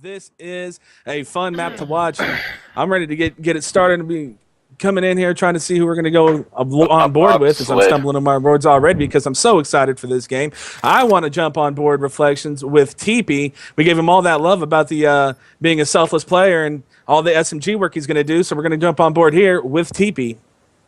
This is a fun map to watch. I'm ready to get it started and be coming in here trying to see who we're going to go on board with as I'm stumbling on my boards already because I'm so excited for this game. I want to jump on board Reflections with TP. We gave him all that love about the being a selfless player and all the SMG work he's going to do, so we're going to jump on board here with TP.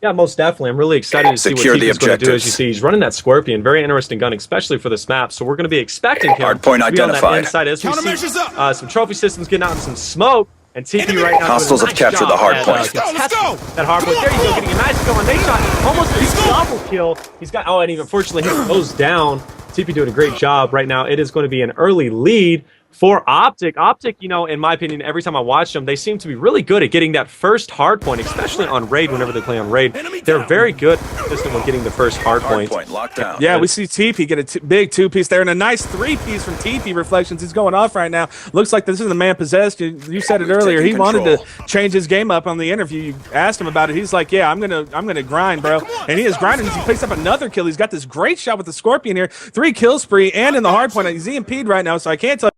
Yeah, most definitely. I'm really excited to see what TP's going to do. As you see, he's running that Scorpion. Very interesting gun, especially for this map. So we're going to be expecting him Hardpoint to be on that identified. inside as we see some trophy systems getting out and some smoke. And TP right now Hostiles have captured the hard point. Let's go! That hard point. There you go, getting a nice kill on Nate shot. Almost a double kill. He's got, oh, and unfortunately he goes down. TP doing a great job right now. It is going to be an early lead for OpTic. OpTic, you know, in my opinion, every time I watch them, they seem to be really good at getting that first hard point, especially on raid. Whenever they play on raid, they're very good system on getting the first hard point. Lockdown. Yeah, we see TP get a big two-piece there and a nice three-piece from TP Reflections. He's going off right now. Looks like this is the man possessed. You said it earlier. He wanted to change his game up on the interview. You asked him about it. He's like, yeah, I'm gonna grind, bro. And he is grinding. He picks up another kill. He's got this great shot with the Scorpion here. 3 kill spree and in the hard point. He's EMP'd right now, so I can't tell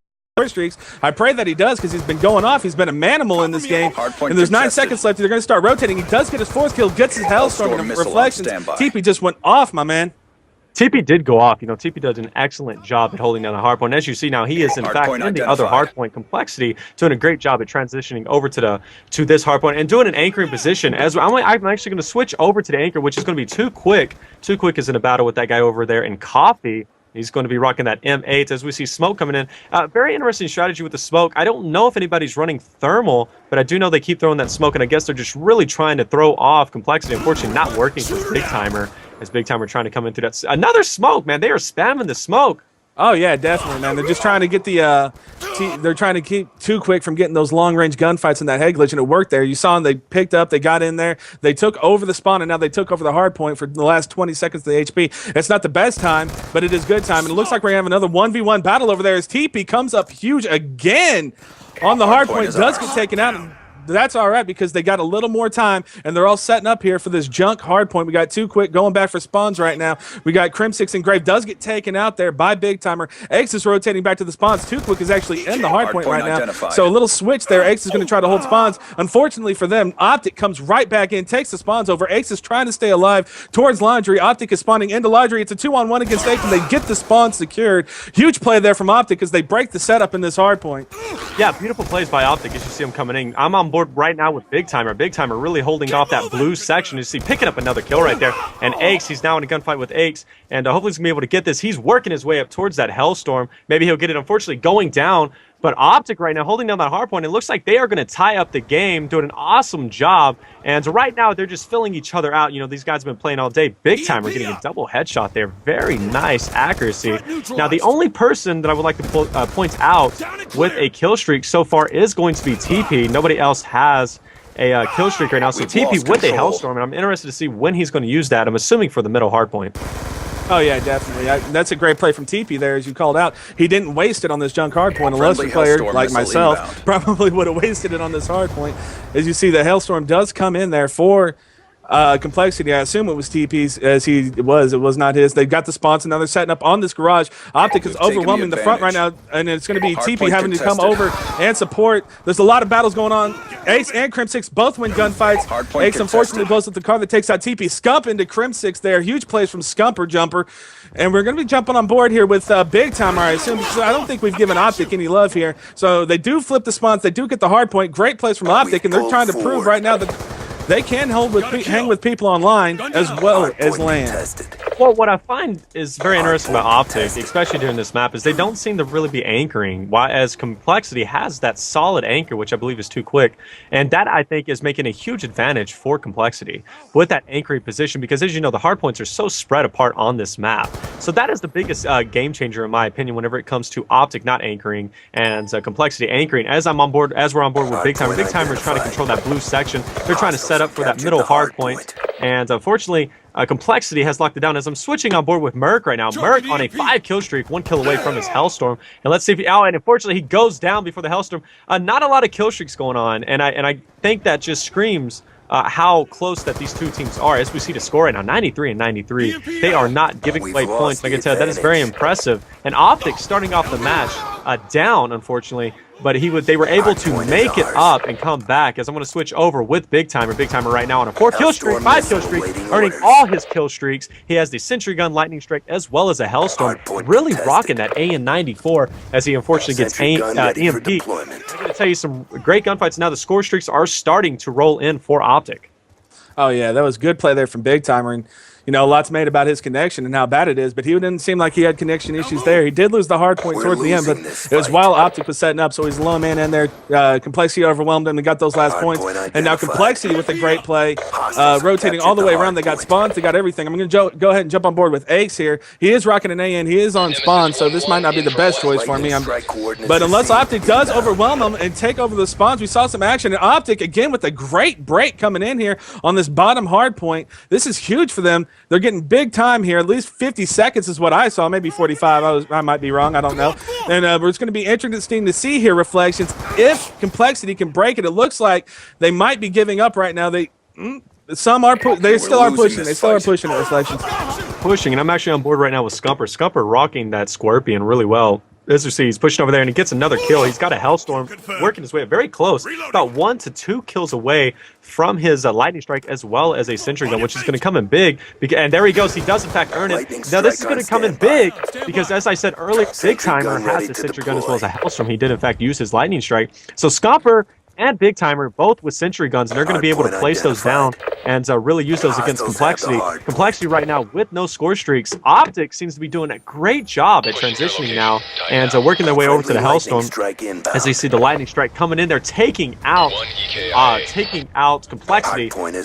streaks. I pray that he does because he's been going off. He's been a manimal in this game. And there's 9 seconds left. They're going to start rotating. He does get his 4th kill, gets his Hellstorm and Reflections. TP just went off, my man. TP did go off. You know, TP does an excellent job at holding down the hardpoint. As you see now, he is in fact in the other hardpoint, compLexity, doing a great job at transitioning over to this hardpoint and doing an anchoring position. As I'm actually going to switch over to the anchor, which is going to be too quick. Too quick is in a battle with that guy over there in Coffee. He's going to be rocking that M8 as we see smoke coming in. Very interesting strategy with the smoke. I don't know if anybody's running thermal, but I do know they keep throwing that smoke, and I guess they're just really trying to throw off compLexity. Unfortunately, not working for Big Timer, as Big Timer trying to come in through that. Another smoke, man. They are spamming the smoke. Oh yeah, definitely, man. They're just trying to get the they're trying to keep too quick from getting those long-range gunfights in that head glitch, and it worked there. You saw them, they picked up, they got in there, they took over the spawn, and now they took over the hard point for the last 20 seconds of the HP. It's not the best time, but it is good time, and it looks like we're having another 1v1 battle over there as TP comes up huge again on the hard point, does get taken out, and that's all right because they got a little more time and they're all setting up here for this junk hard point. We got Too Quick going back for spawns right now. We got Crim6 and Grave does get taken out there by Big Timer. X is rotating back to the spawns. Too Quick is actually in the hard point right now. So a little switch there. X is going to try to hold spawns. Unfortunately for them, OpTic comes right back in, takes the spawns over. X is trying to stay alive towards Laundry. OpTic is spawning into Laundry. It's a 2-on-1 against X and they get the spawn secured. Huge play there from OpTic as they break the setup in this hard point. Yeah, beautiful plays by OpTic as you see him coming in. I'm on board right now with Big Timer. Big Timer really holding off that blue section. You see, picking up another kill right there. And Aches, he's now in a gunfight with Aches. And hopefully he's going to be able to get this. He's working his way up towards that Hellstorm. Maybe he'll get it, unfortunately, going down. But OpTic right now holding down that hardpoint. It looks like they are going to tie up the game, doing an awesome job. And right now, they're just filling each other out. You know, these guys have been playing all day. Big Timer getting a double headshot there. Very nice accuracy. Now, the only person that I would like to point out with a kill streak so far is going to be TP. Nobody else has a kill streak right now. So TP with a Hellstorm, and I'm interested to see when he's going to use that. I'm assuming for the middle hardpoint. Oh, yeah, definitely. That's a great play from TP there, as you called out. He didn't waste it on this junk hardpoint. A lesser player like myself probably would have wasted it on this hardpoint. As you see, the Hellstorm does come in there for compLexity. I assume it was TP's as it was not his. They've got the spawns and now they're setting up on this garage. OpTic is overwhelming the front right now, and it's going to be TP having to come over and support. There's a lot of battles going on. Ace and Crim6 both win gunfights. Ace unfortunately blows up the car that takes out TP. Scump into Crim6 there. Huge plays from Scumper Jumper. And we're going to be jumping on board here with Big Timer, I assume, because I don't think we've given OpTic any love here. So they do flip the spawns. They do get the hard point. Great plays from OpTic, and they're trying to prove right now that they can hang with people online as well as land. Well, what I find is very interesting about OpTic, especially during this map, is they don't seem to really be anchoring, as compLexity has that solid anchor, which I believe is Too Quick. And that, I think, is making a huge advantage for compLexity with that anchoring position, because as you know, the hardpoints are so spread apart on this map. So that is the biggest game changer, in my opinion, whenever it comes to OpTic not anchoring and compLexity anchoring. As we're on board with Big Timer. Big Timer is trying to control that blue section. They're trying to set up for that middle hard point. And unfortunately, compLexity has locked it down as I'm switching on board with Merc right now. Merc on a 5 kill streak, 1 kill away from his Hellstorm. And let's see if he, and unfortunately he goes down before the Hellstorm. Not a lot of kill streaks going on, and I think that just screams how close that these two teams are. As we see the score right now, 93 and 93. They are not giving away points. Like I said, that is very impressive. And OpTic starting off the match down, unfortunately, but they were able to make it up and come back. As I'm going to switch over with Big Timer. Big Timer right now on a 4-kill streak, 5-kill streak, earning all his kill streaks. He has the Sentry Gun, Lightning Strike, as well as a Hellstorm, really rocking that AN-94 as he unfortunately gets EMP. I'm going to tell you some great gunfights now. The score streaks are starting to roll in for OpTic. Oh, yeah, that was good play there from Big Timer. And, you know, lots made about his connection and how bad it is, but he didn't seem like he had connection issues there. He did lose the hard point towards the end, but it was while OpTic was setting up, so he's a lone man in there. compLexity overwhelmed him and got those last points. And now compLexity with a great play, rotating all the way around. They got spawns, they got everything. I'm going to go ahead and jump on board with Ace here. He is rocking an AN. He is on spawn, so this might not be the best choice for me. But unless OpTic does overwhelm him and take over the spawns, we saw some action. And OpTic, again, with a great break coming in here on this bottom hard point. This is huge for them. They're getting big time here. At least 50 seconds is what I saw. Maybe 45. I might be wrong. I don't know. And it's going to be interesting to see here, Reflections, if compLexity can break it. It looks like they might be giving up right now. They still are pushing. They still are pushing it, Reflections. Pushing, and I'm actually on board right now with Scumper. Scumper rocking that Scorpion really well. As you see, he's pushing over there, and he gets another kill. He's got a Hellstorm working his way very close, about 1 to 2 kills away from his Lightning Strike, as well as a Sentry Gun, which is going to come in big. And there he goes. He does, in fact, earn it. Now, this is going to come in big because, as I said earlier, Big Timer has the Sentry Gun as well as a Hellstorm. He did, in fact, use his Lightning Strike. So Scumper and Big Timer, both with Sentry Guns, and they're going to be able to place those down and really use those against compLexity. compLexity right now with no score streaks. OpTic seems to be doing a great job at transitioning now and working their way over to the Hellstorm. As they see the Lightning Strike coming in there, taking out compLexity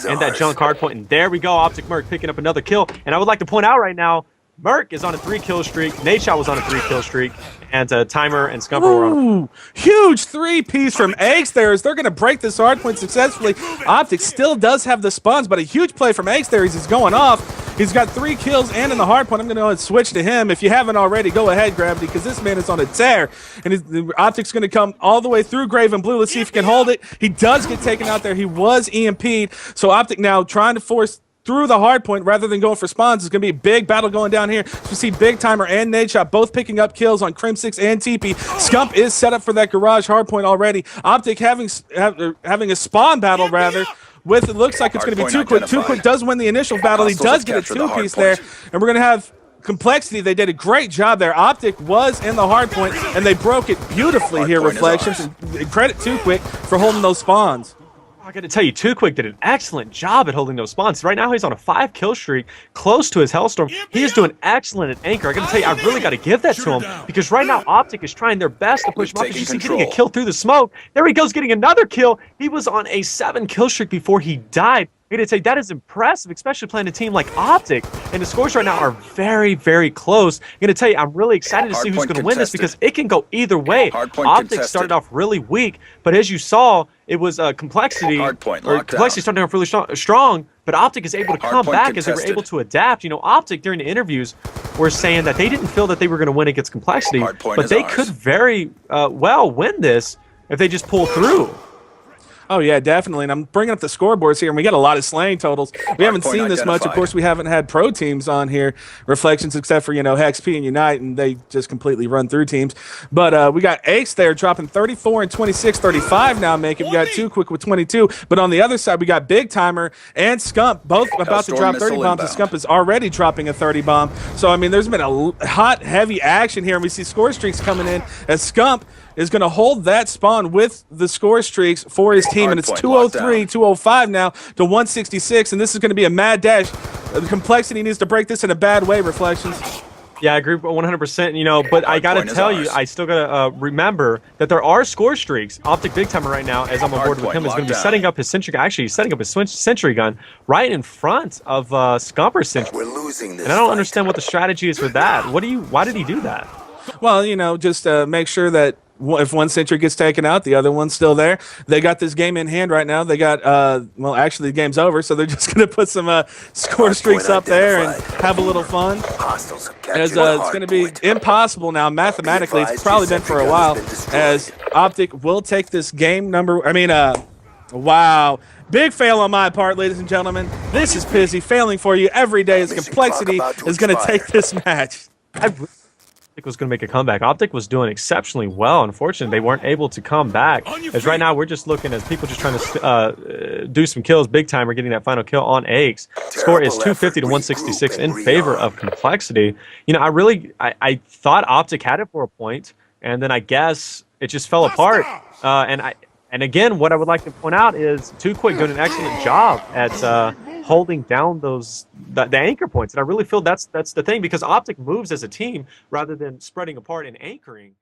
and that junk hardpoint. And there we go, OpTic Merc picking up another kill. And I would like to point out right now, Merc is on a 3-kill streak. Nadeshot was on a 3-kill streak. And Timer and Scumper were on. Huge 3-piece from Ace there as they're going to break this hardpoint successfully. OpTic still does have the spawns, but a huge play from Ace there as he's going off. He's got 3 kills and in the hardpoint. I'm going to go ahead and switch to him. If you haven't already, go ahead, Gravity, because this man is on a tear. And OpTic's going to come all the way through Grave and Blue. Let's see if he can hold it. He does get taken out there. He was EMP'd. So OpTic now trying to force through the hard point rather than going for spawns. It's going to be a big battle going down here. So you see Big Timer and Nadeshot both picking up kills on Crim6 and TP. Scump is set up for that garage hard point already. OpTic having a spawn battle rather. With it looks like it's going to be Too Quick. Too Quick does win the initial battle. He does get a 2-piece there. And we're going to have compLexity. They did a great job there. OpTic was in the hard point and they broke it beautifully here, Reflections. And credit Too Quick for holding those spawns. I got to tell you, Too Quick did an excellent job at holding those spawns. Right now, he's on a 5-kill streak, close to his Hellstorm. He is doing excellent at Anchor. I got to tell you, I really got to give that to him because right now, OpTic is trying their best to push him up. As you see, getting a kill through the smoke. There he goes, getting another kill. He was on a 7-kill streak before he died. I got to say, that is impressive, especially playing a team like OpTic. And the scores right now are very, very close. I'm going to tell you, I'm really excited to see who's going to win this because it can go either way. OpTic started off really weak, but as you saw, it was compLexity. compLexity started off really strong, but OpTic is able to come back as they were able to adapt. You know, OpTic during the interviews were saying that they didn't feel that they were going to win against compLexity, but they could very well win this if they just pull through. Oh, yeah, definitely. And I'm bringing up the scoreboards here, and we got a lot of slaying totals. We haven't seen this much. Of course, we haven't had pro teams on here, Reflections, except for, Hex P and Unite, and they just completely run through teams. But we got Ace there dropping 34 and 26, 35 now making. We got Too Quick with 22. But on the other side, we got Big Timer and Scump both about to drop 30 bombs, and Scump is already dropping a 30 bomb. So, I mean, there's been a hot, heavy action here, and we see score streaks coming in as Scump is going to hold that spawn with the score streaks for his team, and it's 203, 205 now to 166, and this is going to be a mad dash. compLexity needs to break this in a bad way, Reflections. Yeah, I agree 100%, but I got to tell you, I still got to remember that there are score streaks. OpTic Big Timer right now, as I'm on board with him, is going to be setting up his Sentry Gun. Actually, he's setting up his Sentry Gun right in front of Scumper's Sentry. And I don't understand what the strategy is for that. Why did he do that? Well, just make sure that if one sentry gets taken out, the other one's still there. They got this game in hand right now. They got, actually the game's over, so they're just going to put some score streaks up there and have a little fun. As it's going to be impossible now mathematically. It's probably been for a while, as OpTic will take this game number. Wow. Big fail on my part, ladies and gentlemen. This is Pizzy failing for you every day as compLexity is going to take this match. OpTic was going to make a comeback. OpTic was doing exceptionally well. Unfortunately, they weren't able to come back. As right now, we're just looking as people just trying to do some kills. Big time, we're getting that final kill on Aches. Score is 250 to 166 in favor of compLexity. You know, I thought OpTic had it for a point, and then I guess it just fell apart. And again, what I would like to point out is Too Quick doing an excellent job at holding down the anchor points, and I really feel that's the thing, because OpTic moves as a team rather than spreading apart and anchoring.